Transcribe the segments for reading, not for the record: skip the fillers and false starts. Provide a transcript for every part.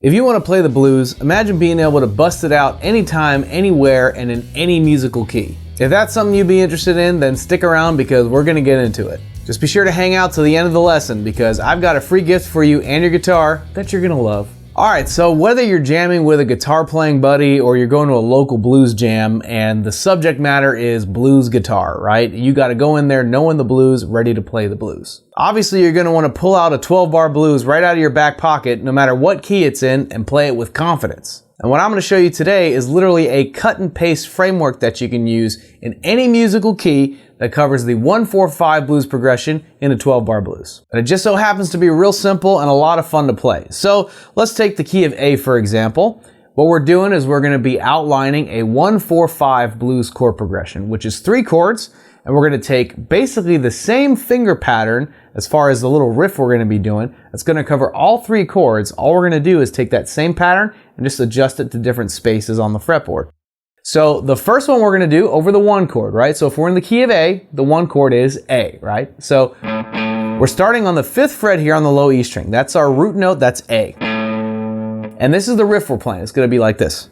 If you want to play the blues, imagine being able to bust it out anytime, anywhere, and in any musical key. If that's something you'd be interested in, then stick around because we're going to get into it. Just be sure to hang out till the end of the lesson because I've got a free gift for you and your guitar that you're going to love. Alright, so whether you're jamming with a guitar playing buddy or you're going to a local blues jam and the subject matter is blues guitar, right? You got to go in there knowing the blues, ready to play the blues. Obviously, you're going to want to pull out a 12-bar blues right out of your back pocket, no matter what key it's in, and play it with confidence. And what I'm going to show you today is literally a cut and paste framework that you can use in any musical key that covers the 1-4-5 blues progression in a 12-bar blues. And it just so happens to be real simple and a lot of fun to play. So let's take the key of A for example. What we're doing is we're going to be outlining a 1-4-5 blues chord progression, which is 3 chords, and we're going to take basically the same finger pattern as far as the little riff we're going to be doing. It's going to cover all 3 chords. All we're going to do is take that same pattern and just adjust it to different spaces on the fretboard. So the first one we're going to do over the 1 chord, right? So if we're in the key of A, the 1 chord is A, right? So we're starting on the 5th fret here on the low E string. That's our root note, that's A. And this is the riff we're playing. It's going to be like this.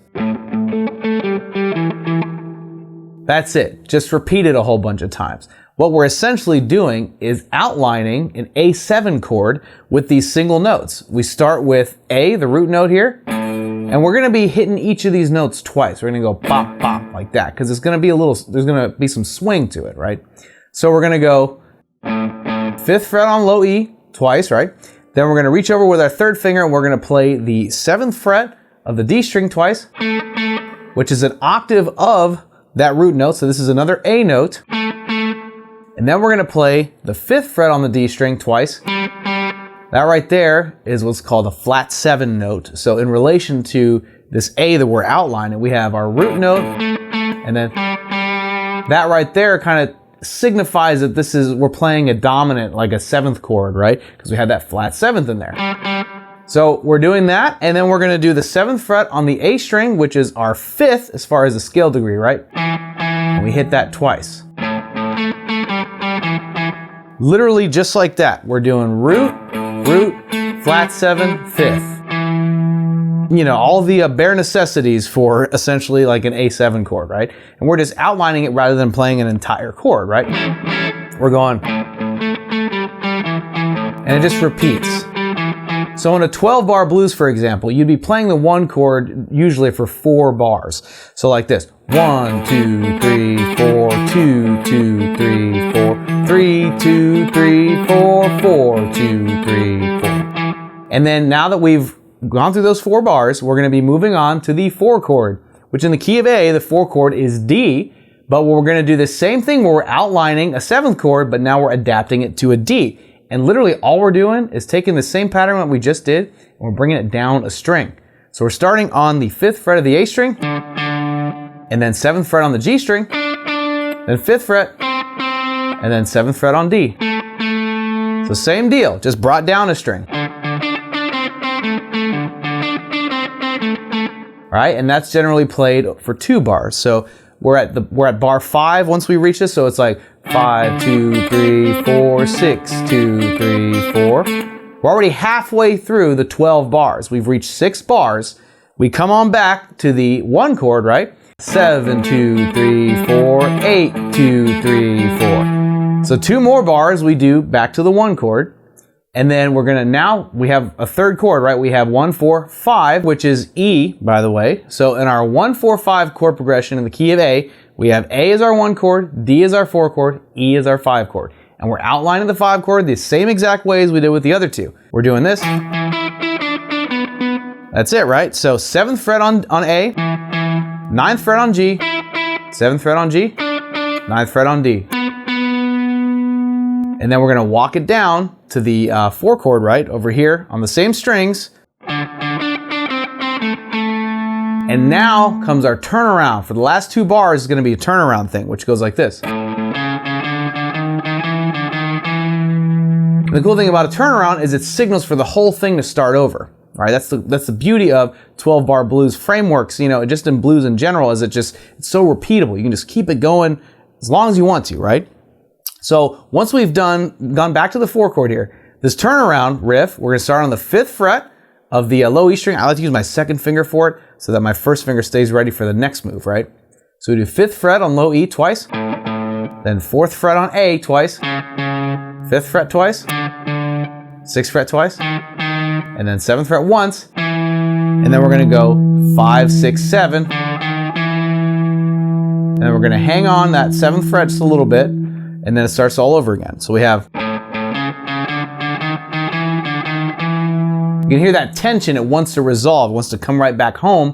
That's it. Just repeat it a whole bunch of times. What we're essentially doing is outlining an A7 chord with these single notes. We start with A, the root note here, and we're going to be hitting each of these notes twice. We're going to go pop, pop like that because it's going to be there's going to be some swing to it, right? So we're going to go 5th fret on low E twice, right? Then we're going to reach over with our 3rd finger and we're going to play the 7th fret of the D string twice, which is an octave of that root note. So this is another A note. And then we're going to play the 5th fret on the D string twice. That right there is what's called a flat 7 note. So in relation to this A that we're outlining, we have our root note, and then that right there kind of signifies that we're playing a dominant, like a 7th chord, right? Because we have that flat 7th in there. So we're doing that, and then we're going to do the 7th fret on the A string, which is our 5th as far as the scale degree, right? And we hit that twice. Literally just like that. We're doing root, flat 7, 5th. You know, all the bare necessities for essentially like an A7 chord, right? And we're just outlining it rather than playing an entire chord, right? We're going, and it just repeats. So in a 12-bar blues, for example, you'd be playing the 1 chord usually for 4 bars. So like this, 1, 2, 3, 4, 2, 2, 3, 4, 3, 2, 3, 4, 4, 2, 3, 4. And then now that we've gone through those 4 bars, we're going to be moving on to the 4 chord, which in the key of A, the 4 chord is D, but we're going to do the same thing where we're outlining a 7th chord, but now we're adapting it to a D. And literally all we're doing is taking the same pattern that we just did, and we're bringing it down a string. So we're starting on the 5th fret of the A string, and then 7th fret on the G string, then 5th fret, and then 7th fret on D. So same deal, just brought down a string. Right, and that's generally played for 2 bars. So we're at bar 5 once we reach this, so it's like 5, 2, 3, 4, 6, 2, 3, 4. We're already halfway through the 12 bars. We've reached 6 bars. We come on back to the 1 chord, right? 7, 2, 3, 4, 8, 2, 3, 4. So 2 more bars we do back to the 1 chord. And then we have a 3rd chord, right? We have 1, 4, 5, which is E, by the way. So in our 1, 4, 5 chord progression in the key of A, we have A as our 1 chord, D as our 4 chord, E as our 5 chord. And we're outlining the 5 chord the same exact way as we did with the other 2. We're doing this. That's it, right? So 7th fret on A, 9th fret on G, 7th fret on G, 9th fret on D. And then we're going to walk it down to the 4 chord, right, over here on the same strings. And now comes our turnaround. For the last 2 bars is going to be a turnaround thing, which goes like this. And the cool thing about a turnaround is it signals for the whole thing to start over. Right? That's the beauty of 12-bar blues frameworks, you know, just in blues in general, is it's so repeatable. You can just keep it going as long as you want to, right? So once we've gone back to the 4 chord here, this turnaround riff, we're going to start on the 5th fret of the low E string, I like to use my second finger for it so that my first finger stays ready for the next move, right? So we do 5th fret on low E twice, then 4th fret on A twice, 5th fret twice, 6th fret twice, and then 7th fret once, and then we're gonna go 5, 6, 7, and then we're gonna hang on that 7th fret just a little bit, and then it starts all over again. So we have, you can hear that tension, it wants to resolve, it wants to come right back home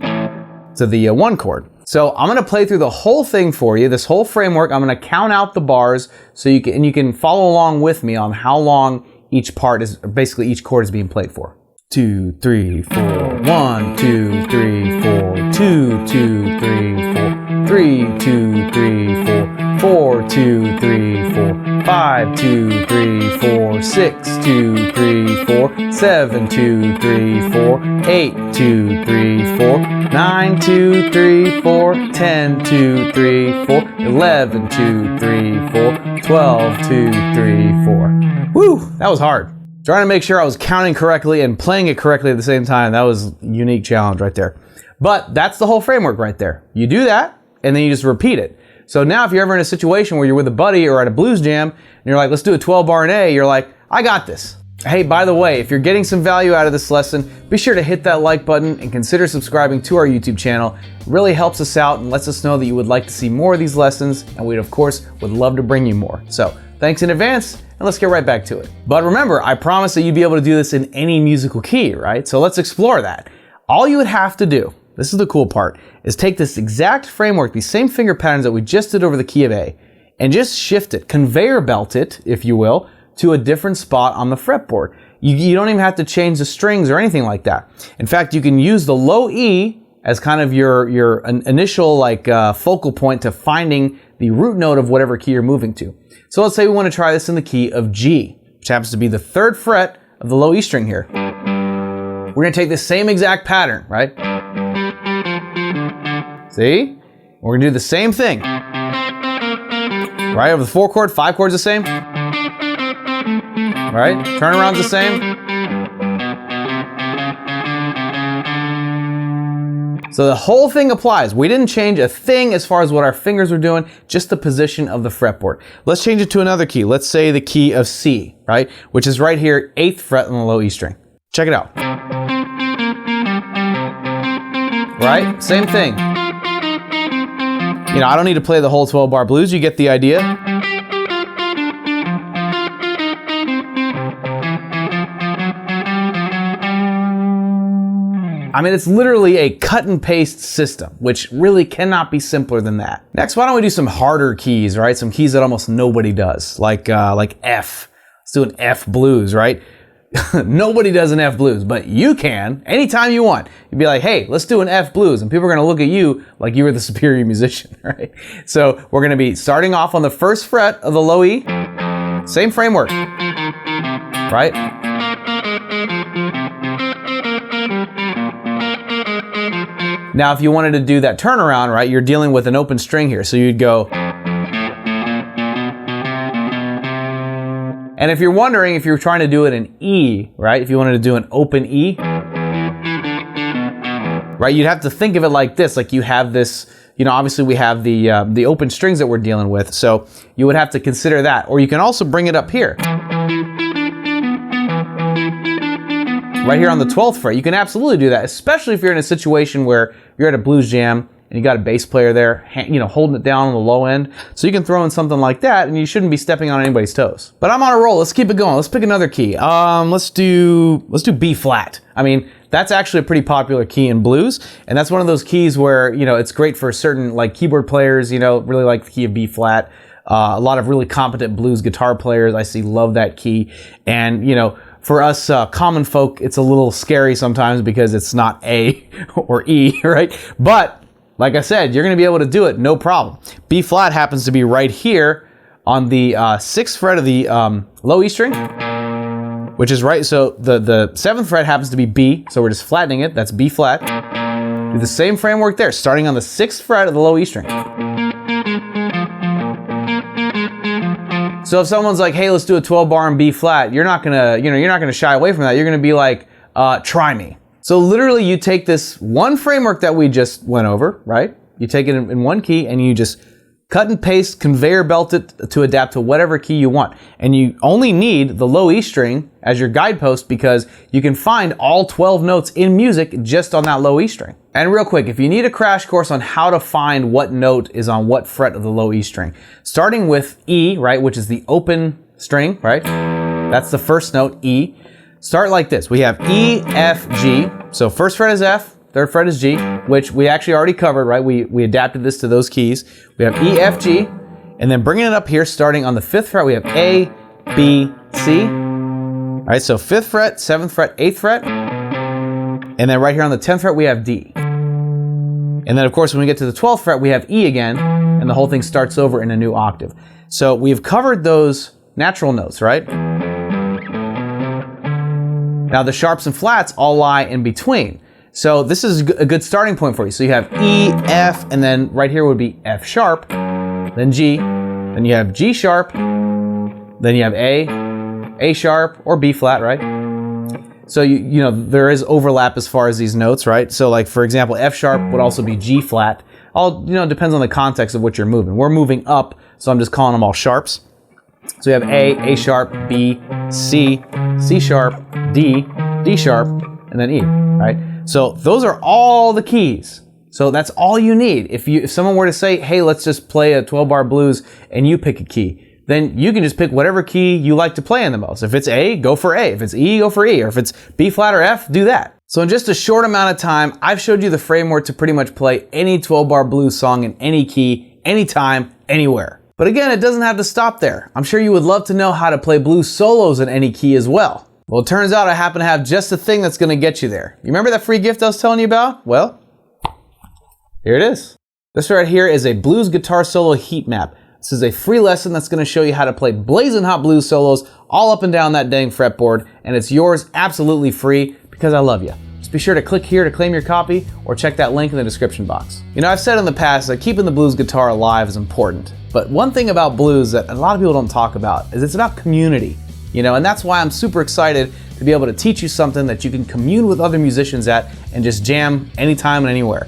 to the 1 chord. So I'm gonna play through the whole thing for you, this whole framework. I'm gonna count out the bars so you can follow along with me on how long each part is, basically each chord is being played for. 2, 3, 4, 1, 2, 3, 4, 2, 2, 3, 4, 3, 2, 3, 4, 4, 2, 3, 4, 5, 2, 3, 4, 6, 2, 3, 4, 7, 2, 3, 4, 8, 2, 3, 4, 9, 2, 3, 4, 10, 2, 3, 4, 11, 2, 3, 4, 12, 2, 3, 4. Woo, that was hard. Trying to make sure I was counting correctly and playing it correctly at the same time. That was a unique challenge right there. But that's the whole framework right there. You do that, and then you just repeat it. So now if you're ever in a situation where you're with a buddy or at a blues jam, and you're like, let's do a 12 bar in A, you're like, I got this. Hey, by the way, if you're getting some value out of this lesson, be sure to hit that like button and consider subscribing to our YouTube channel. It really helps us out and lets us know that you would like to see more of these lessons, and we'd of course would love to bring you more. So thanks in advance, and let's get right back to it. But remember, I promised that you'd be able to do this in any musical key, right? So let's explore that. All you would have to do, this is the cool part, is take this exact framework, these same finger patterns that we just did over the key of A, and just shift it, conveyor belt it, if you will, to a different spot on the fretboard. You don't even have to change the strings or anything like that. In fact, you can use the low E as kind of your initial focal point to finding the root note of whatever key you're moving to. So let's say we want to try this in the key of G, which happens to be the 3rd fret of the low E string here. We're going to take the same exact pattern, right? See? We're going to do the same thing. Right, over the 4 chord, 5 chords the same. Right? Turnaround's the same. So the whole thing applies. We didn't change a thing as far as what our fingers were doing, just the position of the fretboard. Let's change it to another key. Let's say the key of C, right? Which is right here, 8th fret on the low E string. Check it out. Right? Same thing. You know, I don't need to play the whole 12 bar blues. You get the idea. I mean, it's literally a cut and paste system, which really cannot be simpler than that. Next, why don't we do some harder keys, right? Some keys that almost nobody does, like F. Let's do an F blues, right? Nobody does an F blues, but you can anytime you want. You'd be like, hey, let's do an F blues, and people are gonna look at you like you were the superior musician, right? So we're gonna be starting off on the 1st fret of the low E, same framework, right? Now, if you wanted to do that turnaround, right, you're dealing with an open string here. So you'd go. And if you're wondering if you're trying to do it in E, right, if you wanted to do an open E, right, you'd have to think of it like this, like you have this, you know, obviously we have the open strings that we're dealing with. So you would have to consider that. Or you can also bring it up here. Right here on the 12th fret, you can absolutely do that, especially if you're in a situation where you're at a blues jam and you got a bass player there, you know, holding it down on the low end. So you can throw in something like that, and you shouldn't be stepping on anybody's toes. But I'm on a roll. Let's keep it going. Let's pick another key. Let's do B flat. I mean, that's actually a pretty popular key in blues, and that's one of those keys where, you know, it's great for certain like keyboard players. You know, really like the key of B flat. A lot of really competent blues guitar players I see love that key, and you know. For us common folk, it's a little scary sometimes because it's not A or E, right? But like I said, you're going to be able to do it, no problem. B flat happens to be right here on the 6th fret of the low E string, which is right. So the 7th fret happens to be B, so we're just flattening it. That's B flat. Do the same framework there, starting on the 6th fret of the low E string. So if someone's like, hey, let's do a 12 bar in B flat, you're not gonna shy away from that. You're gonna be like, try me. So literally you take this one framework that we just went over, right? You take it in one key and you just cut and paste, conveyor belt it to adapt to whatever key you want. And you only need the low E string as your guidepost because you can find all 12 notes in music just on that low E string. And real quick, if you need a crash course on how to find what note is on what fret of the low E string, starting with E, right, which is the open string, right? That's the first note, E. Start like this. We have E, F, G. So first fret is F, third fret is G, which we actually already covered, right? We adapted this to those keys. We have E, F, G, and then bringing it up here, starting on the 5th fret, we have A, B, C. All right, so 5th fret, 7th fret, 8th fret. And then right here on the 10th fret, we have D. And then of course, when we get to the 12th fret, we have E again, and the whole thing starts over in a new octave. So we've covered those natural notes, right? Now the sharps and flats all lie in between. So this is a good starting point for you. So you have E, F, and then right here would be F sharp, then G, then you have G sharp, then you have A sharp, or B flat, right? So you know there is overlap as far as these notes, right? So like for example, F sharp would also be G flat. All depends on the context of what you're moving. We're moving up, so I'm just calling them all sharps. So you have A sharp, B, C, C sharp, D, D sharp, and then E, right? So those are all the keys. So that's all you need. If someone were to say, hey, let's just play a 12-bar blues and you pick a key, then you can just pick whatever key you like to play in the most. If it's A, go for A. If it's E, go for E. Or if it's B flat or F, do that. So in just a short amount of time, I've showed you the framework to pretty much play any 12-bar blues song in any key, anytime, anywhere. But again, it doesn't have to stop there. I'm sure you would love to know how to play blues solos in any key as well. Well, it turns out I happen to have just the thing that's going to get you there. You remember that free gift I was telling you about? Well, here it is. This right here is a blues guitar solo heat map. This is a free lesson that's going to show you how to play blazing hot blues solos all up and down that dang fretboard, and it's yours absolutely free because I love you. Just be sure to click here to claim your copy or check that link in the description box. You know, I've said in the past that keeping the blues guitar alive is important, but one thing about blues that a lot of people don't talk about is it's about community. You know, and that's why I'm super excited to be able to teach you something that you can commune with other musicians at and just jam anytime and anywhere.